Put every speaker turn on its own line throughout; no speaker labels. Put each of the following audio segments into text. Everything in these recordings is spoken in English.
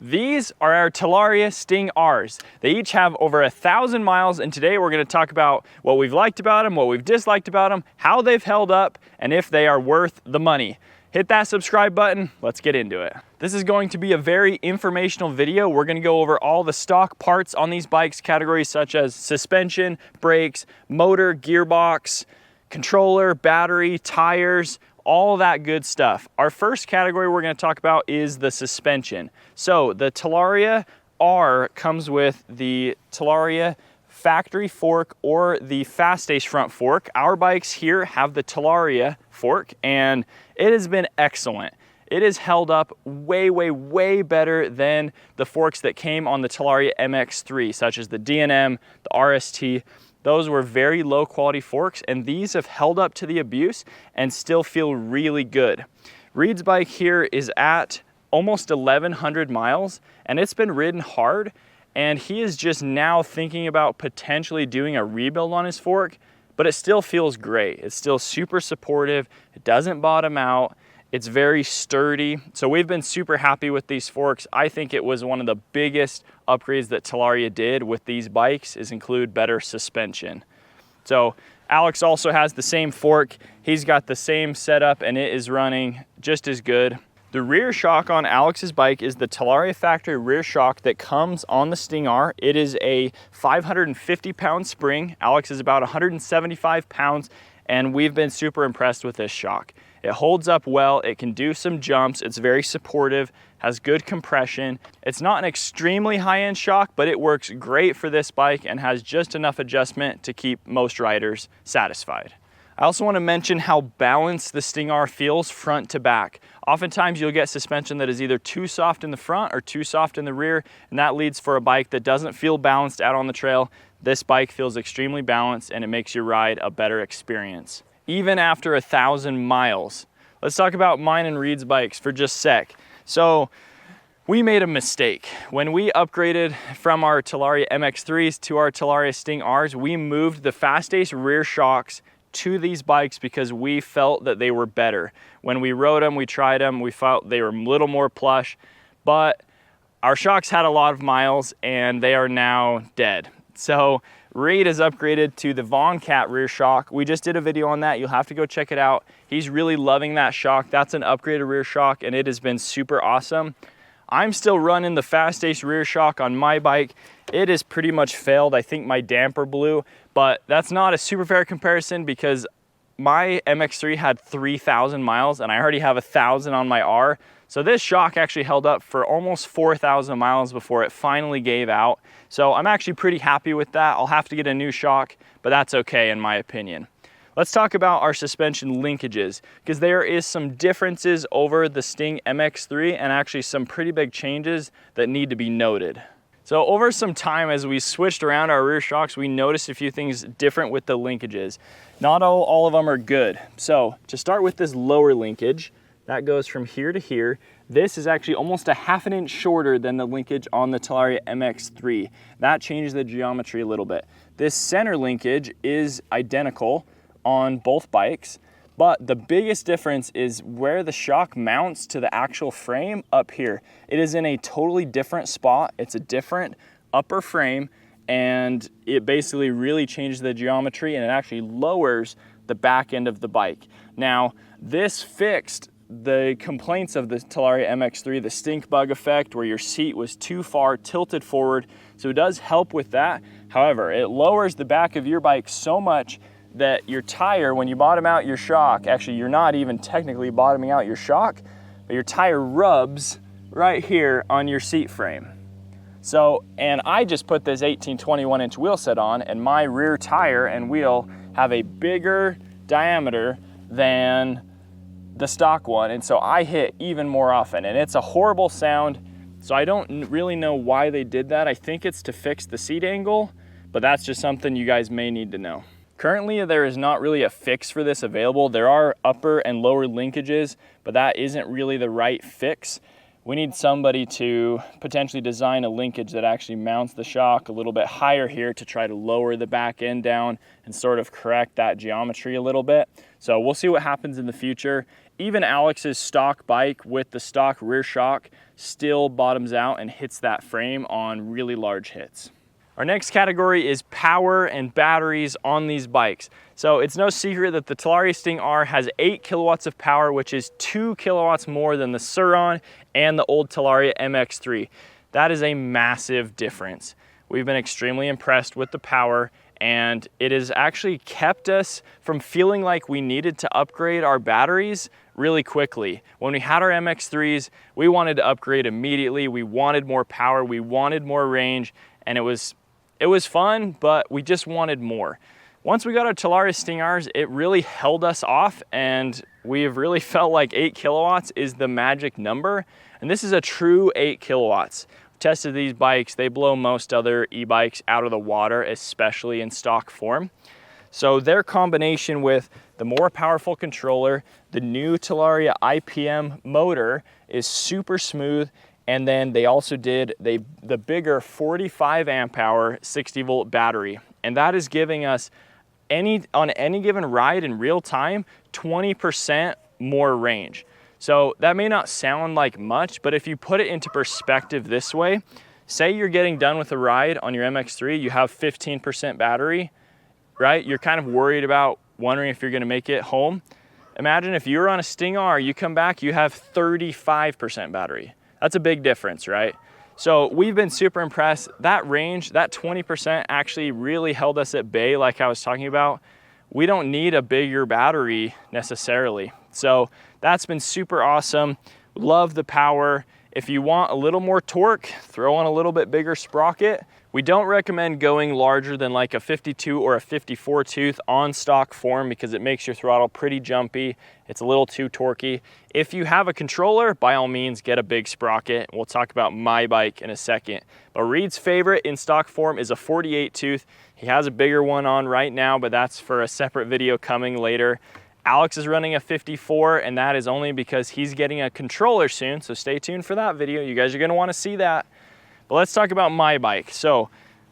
These are our Talaria Sting Rs. They each have over 1,000 miles, and today we're going to talk about what we've liked about them, what we've disliked about them, how they've held up, and if they are worth the money. Hit that subscribe button, let's get into it. This is going to be a very informational video. We're going to go over all the stock parts on these bikes, categories such as suspension, brakes, motor, gearbox, controller, battery, tires, all that good stuff. Our first category we're going to talk about is the suspension. So the Talaria R comes with the Talaria factory fork or the Fast-Ace front fork. Our bikes here have the Talaria fork and it has been excellent. It has held up way better than the forks that came on the Talaria MX4, such as the DNM, the RST. Those were very low quality forks, and these have held up to the abuse and still feel really good. Reed's bike here is at almost 1,100 miles and it's been ridden hard, and he is just now thinking about potentially doing a rebuild on his fork, but it still feels great. It's still super supportive. It doesn't bottom out. It's very sturdy. So we've been super happy with these forks. I think it was one of the biggest upgrades that Talaria did with these bikes is include better suspension. So Alex also has the same fork. He's got the same setup and it is running just as good. The rear shock on Alex's bike is the Talaria factory rear shock that comes on the Sting R. It is a 550-pound spring. Alex is about 175 pounds, and we've been super impressed with this shock. It holds up well, it can do some jumps, it's very supportive, has good compression. It's not an extremely high-end shock, but it works great for this bike and has just enough adjustment to keep most riders satisfied. I also want to mention how balanced the Sting R feels front to back. Oftentimes you'll get suspension that is either too soft in the front or too soft in the rear, and that leads for a bike that doesn't feel balanced out on the trail. This bike feels extremely balanced and it makes your ride a better experience, even after 1,000 miles. Let's talk about mine and Reed's bikes for just a sec. So we made a mistake. When we upgraded from our Talaria MX4s to our Talaria Sting Rs, we moved the Fast-Ace rear shocks to these bikes because we felt that they were better. When we rode them, we tried them, we felt they were a little more plush, but our shocks had a lot of miles and they are now dead. So Reed has upgraded to the Von Cat rear shock. We just did a video on that. You'll have to go check it out. He's really loving that shock. That's an upgraded rear shock and it has been super awesome. I'm still running the Fast-Ace rear shock on my bike. It has pretty much failed. I think my damper blew, but that's not a super fair comparison because my MX4 had 3,000 miles and I already have 1,000 on my R. So this shock actually held up for almost 4,000 miles before it finally gave out. So I'm actually pretty happy with that. I'll have to get a new shock, but that's okay in my opinion. Let's talk about our suspension linkages because there is some differences over the Sting MX4 and actually some pretty big changes that need to be noted. So over some time as we switched around our rear shocks, we noticed a few things different with the linkages. Not all of them are good. So to start with this lower linkage, that goes from here to here. This is actually almost a ½ an inch shorter than the linkage on the Talaria MX4. That changes the geometry a little bit. This center linkage is identical on both bikes, but the biggest difference is where the shock mounts to the actual frame up here. It is in a totally different spot. It's a different upper frame, and it basically really changes the geometry and it actually lowers the back end of the bike. Now, this fixed the complaints of the Talaria MX4, the stink bug effect where your seat was too far tilted forward. So it does help with that. However, it lowers the back of your bike so much that your tire, when you bottom out your shock, actually you're not even technically bottoming out your shock, but your tire rubs right here on your seat frame. So, and I just put this 18-21-inch wheel set on, and my rear tire and wheel have a bigger diameter than the stock one, and so I hit even more often, and it's a horrible sound. So I don't really know why they did that. I think it's to fix the seat angle, but that's just something you guys may need to know. Currently, there is not really a fix for this available. There are upper and lower linkages, but that isn't really the right fix. We need somebody to potentially design a linkage that actually mounts the shock a little bit higher here to try to lower the back end down and sort of correct that geometry a little bit. So we'll see what happens in the future. even Alex's stock bike with the stock rear shock still bottoms out and hits that frame on really large hits. Our next category is power and batteries on these bikes. So it's no secret that the Talaria Sting R has 8 kilowatts of power, which is 2 kilowatts more than the Surron and the old Talaria MX4. That is a massive difference. We've been extremely impressed with the power, and it has actually kept us from feeling like we needed to upgrade our batteries really quickly. When we had our MX3s, we wanted to upgrade immediately. We wanted more power, we wanted more range, and it was fun, but we just wanted more. Once we got our Talaria Sting Rs, it really held us off, and we've really felt like 8 kilowatts is the magic number. And this is a true 8 kilowatts. We tested these bikes, they blow most other e-bikes out of the water, especially in stock form. So their combination with the more powerful controller, the new Talaria IPM motor is super smooth. And then they also did the bigger 45 amp hour 60 volt battery. And that is giving us on any given ride in real time, 20% more range. So that may not sound like much, but if you put it into perspective this way, say you're getting done with a ride on your MX3, you have 15% battery, right? You're kind of worried about wondering if you're gonna make it home. Imagine if you were on a Sting R, you come back, you have 35% battery. That's a big difference, right? So we've been super impressed. That range, that 20% actually really held us at bay like I was talking about. We don't need a bigger battery necessarily. So that's been super awesome. Love the power. If you want a little more torque, throw on a little bit bigger sprocket. We don't recommend going larger than like a 52 or a 54 tooth on stock form because it makes your throttle pretty jumpy. It's a little too torquey. If you have a controller, by all means, get a big sprocket. We'll talk about my bike in a second. But Reed's favorite in stock form is a 48 tooth. He has a bigger one on right now, but that's for a separate video coming later. Alex is running a 54, and that is only because he's getting a controller soon. So stay tuned for that video. You guys are gonna wanna see that. But let's talk about my bike. So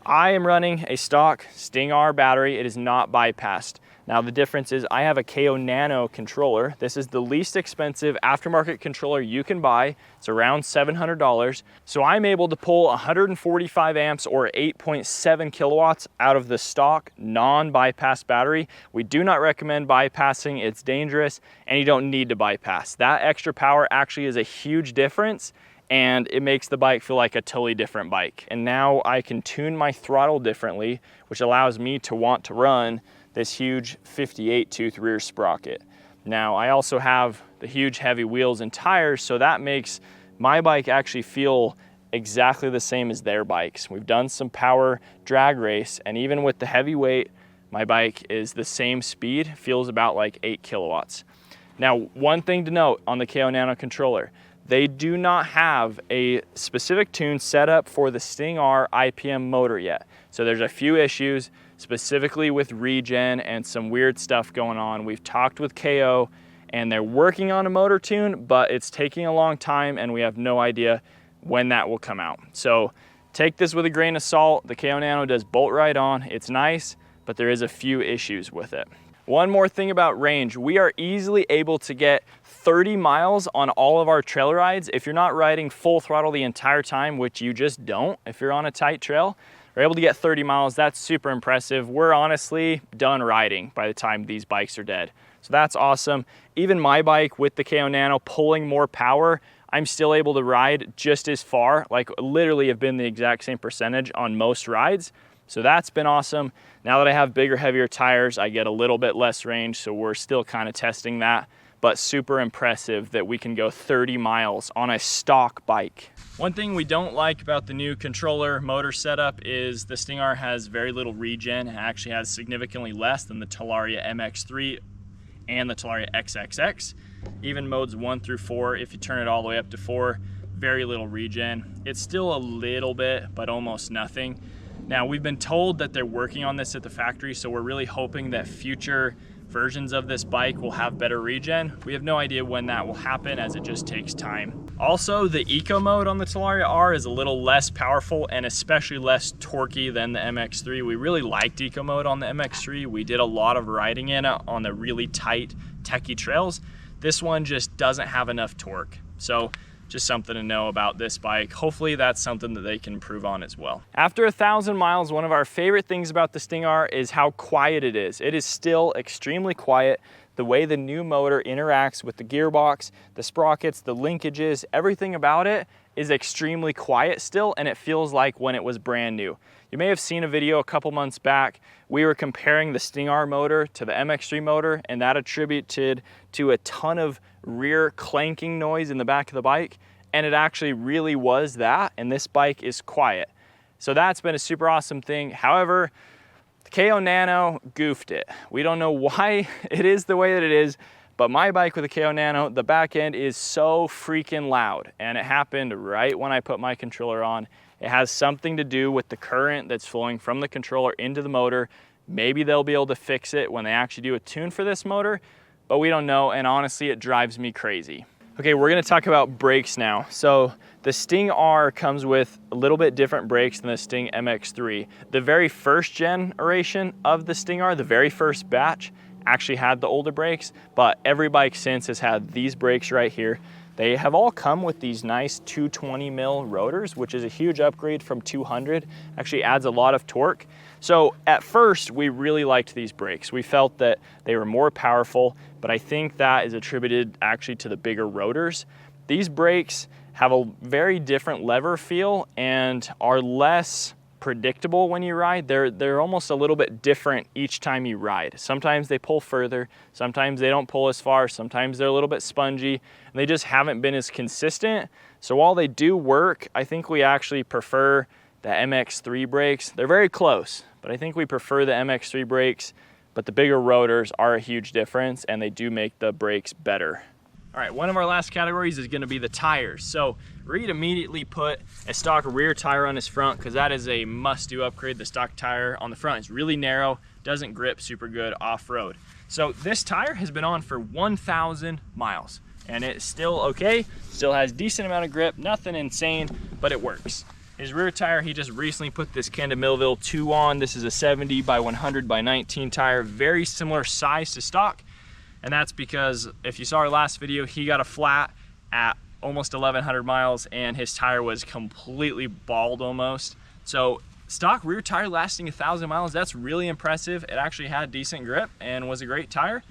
I am running a stock Sting R battery. It is not bypassed. Now the difference is I have a KO Nano controller. This is the least expensive aftermarket controller you can buy. It's around $700. So I'm able to pull 145 amps or 8.7 kilowatts out of the stock non-bypass battery. We do not recommend bypassing. It's dangerous and you don't need to bypass. That extra power actually is a huge difference, and it makes the bike feel like a totally different bike. And now I can tune my throttle differently, which allows me to want to run this huge 58 tooth rear sprocket. Now I also have the huge heavy wheels and tires, so that makes my bike actually feel exactly the same as their bikes. We've done some power drag race, and even with the heavy weight, my bike is the same speed, feels about like 8 kilowatts. Now, one thing to note on the KO Nano controller, they do not have a specific tune set up for the Sting R IPM motor yet. So there's a few issues, specifically with regen and some weird stuff going on. We've talked with KO and they're working on a motor tune, but it's taking a long time and we have no idea when that will come out. So take this with a grain of salt. The KO Nano does bolt right on. It's nice, but there is a few issues with it. One more thing about range, we are easily able to get 30 miles on all of our trail rides. If you're not riding full throttle the entire time, which you just don't if you're on a tight trail, we're able to get 30 miles. That's super impressive. We're honestly done riding by the time these bikes are dead. So that's awesome. Even my bike with the KO Nano pulling more power, I'm still able to ride just as far, like literally have been the exact same percentage on most rides. So that's been awesome. Now that I have bigger, heavier tires, I get a little bit less range, so we're still kind of testing that, but super impressive that we can go 30 miles on a stock bike. One thing we don't like about the new controller motor setup is the Sting R has very little regen. It actually has significantly less than the Talaria MX4 and the Talaria XXX. Even modes 1 through 4, if you turn it all the way up to 4, very little regen. It's still a little bit, but almost nothing. Now, we've been told that they're working on this at the factory, so we're really hoping that future versions of this bike will have better regen. We have no idea when that will happen, as it just takes time. Also, the eco mode on the Talaria R is a little less powerful and especially less torquey than the MX4. We really liked eco mode on the MX4. We did a lot of riding in it on the really tight, techie trails. This one just doesn't have enough torque. So just something to know about this bike. Hopefully that's something that they can improve on as well. After 1,000 miles, one of our favorite things about the Sting R is how quiet it is. It is still extremely quiet. The way the new motor interacts with the gearbox, the sprockets, the linkages, everything about it is extremely quiet still, and it feels like when it was brand new. You may have seen a video a couple months back. We were comparing the Sting R motor to the MX3 motor, and that attributed to a ton of rear clanking noise in the back of the bike, and it actually really was that, and this bike is quiet. So that's been a super awesome thing. However, the KO Nano goofed it. We don't know why it is the way that it is, but my bike with the KO Nano, the back end is so freaking loud, and it happened right when I put my controller on. It has something to do with the current that's flowing from the controller into the motor. Maybe they'll be able to fix it when they actually do a tune for this motor, but we don't know, and honestly, it drives me crazy. Okay, we're gonna talk about brakes now. So the Sting R comes with a little bit different brakes than the Sting MX3. The very first generation of the Sting R, the very first batch, actually had the older brakes, but every bike since has had these brakes right here. They have all come with these nice 220 mil rotors, which is a huge upgrade from 200. Actually adds a lot of torque. So at first, we really liked these brakes. We felt that they were more powerful, but I think that is attributed actually to the bigger rotors. These brakes have a very different lever feel and are less predictable when you ride. They're almost a little bit different each time you ride. Sometimes they pull further, sometimes they don't pull as far, sometimes they're a little bit spongy, and they just haven't been as consistent. So while they do work, I think we actually prefer the MX3 brakes. They're very close, but I think we prefer the MX3 brakes, but the bigger rotors are a huge difference and they do make the brakes better. All right, one of our last categories is gonna be the tires. So Reed immediately put a stock rear tire on his front because that is a must-do upgrade. The stock tire on the front is really narrow, doesn't grip super good off-road. So this tire has been on for 1,000 miles and it's still okay, still has decent amount of grip, nothing insane, but it works. His rear tire, he just recently put this Kenda Millville 2 on. This is a 70 by 100 by 19 tire, very similar size to stock. And that's because if you saw our last video, he got a flat at almost 1,100 miles and his tire was completely bald almost. So stock rear tire lasting 1,000 miles, that's really impressive. It actually had decent grip and was a great tire.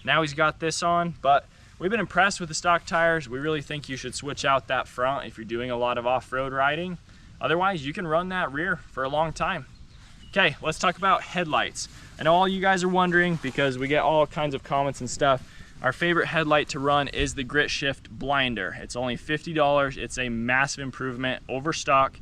Now he's got this on, but we've been impressed with the stock tires. We really think you should switch out that front if you're doing a lot of off-road riding. Otherwise, you can run that rear for a long time. Okay, let's talk about headlights. I know all you guys are wondering because we get all kinds of comments and stuff. Our favorite headlight to run is the Grit Shift Blinder. It's only $50. It's a massive improvement over stock,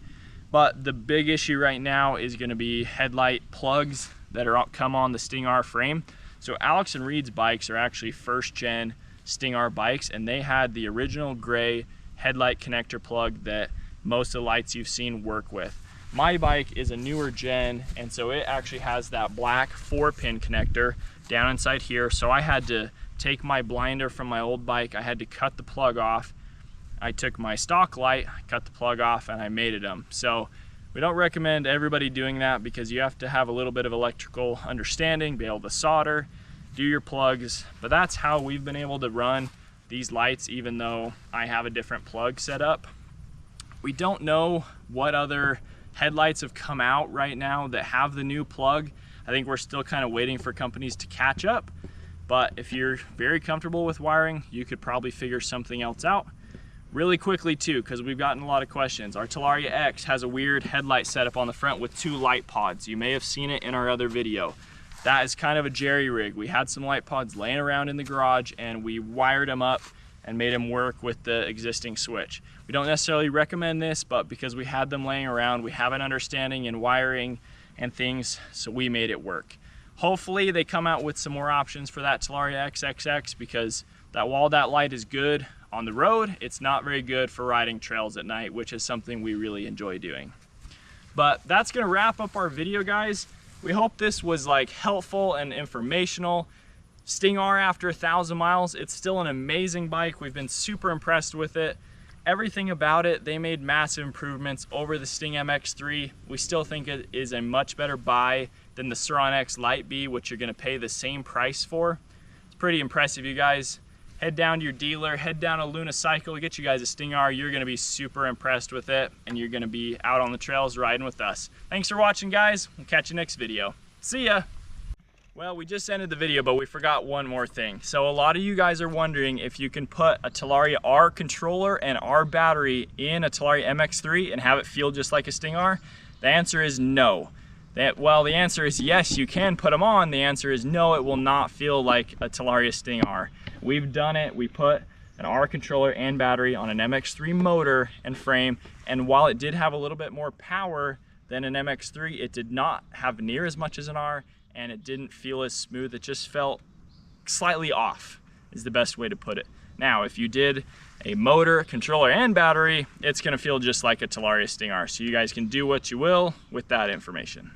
but the big issue right now is gonna be headlight plugs that come on the Sting R frame. So Alex and Reed's bikes are actually first gen Sting R bikes, and they had the original gray headlight connector plug that most of the lights you've seen work with. My bike is a newer gen, and so it actually has that black 4-pin connector down inside here. So I had to take my blinder from my old bike, I had to cut the plug off. I took my stock light, cut the plug off, and I mated them. So we don't recommend everybody doing that because you have to have a little bit of electrical understanding, be able to solder, do your plugs, but that's how we've been able to run these lights even though I have a different plug set up. We don't know what other headlights have come out right now that have the new plug. I think we're still kind of waiting for companies to catch up, but if you're very comfortable with wiring, you could probably figure something else out. Really quickly too, because we've gotten a lot of questions. Our Talaria X has a weird headlight setup on the front with 2 light pods. You may have seen it in our other video. That is kind of a jerry rig. We had some light pods laying around in the garage and we wired them up and made them work with the existing switch. We don't necessarily recommend this, but because we had them laying around, we have an understanding in wiring and things, so we made it work. Hopefully they come out with some more options for that Talaria XXX because while that light is good on the road, it's not very good for riding trails at night, which is something we really enjoy doing. But that's gonna wrap up our video, guys. We hope this was helpful and informational. Sting R after 1,000 miles, it's still an amazing bike. We've been super impressed with it. Everything about it, they made massive improvements over the Sting MX3. We still think it is a much better buy than the Surron X Lite B, which you're gonna pay the same price for. It's pretty impressive, you guys. head down to your dealer, head down to Luna Cycle, get you guys a Sting R. You're gonna be super impressed with it, and you're gonna be out on the trails riding with us. Thanks for watching, guys. We'll catch you next video. See ya. Well, we just ended the video, but we forgot one more thing. So a lot of you guys are wondering if you can put a Talaria R controller and R battery in a Talaria MX3 and have it feel just like a Sting R. The answer is no. Well, the answer is yes, you can put them on. The answer is no, it will not feel like a Talaria Sting R. We've done it. We put an R controller and battery on an MX3 motor and frame, and while it did have a little bit more power than an MX3, it did not have near as much as an R, and it didn't feel as smooth. It just felt slightly off, is the best way to put it. Now, if you did a motor, controller, and battery, it's gonna feel just like a Talaria Sting R. So you guys can do what you will with that information.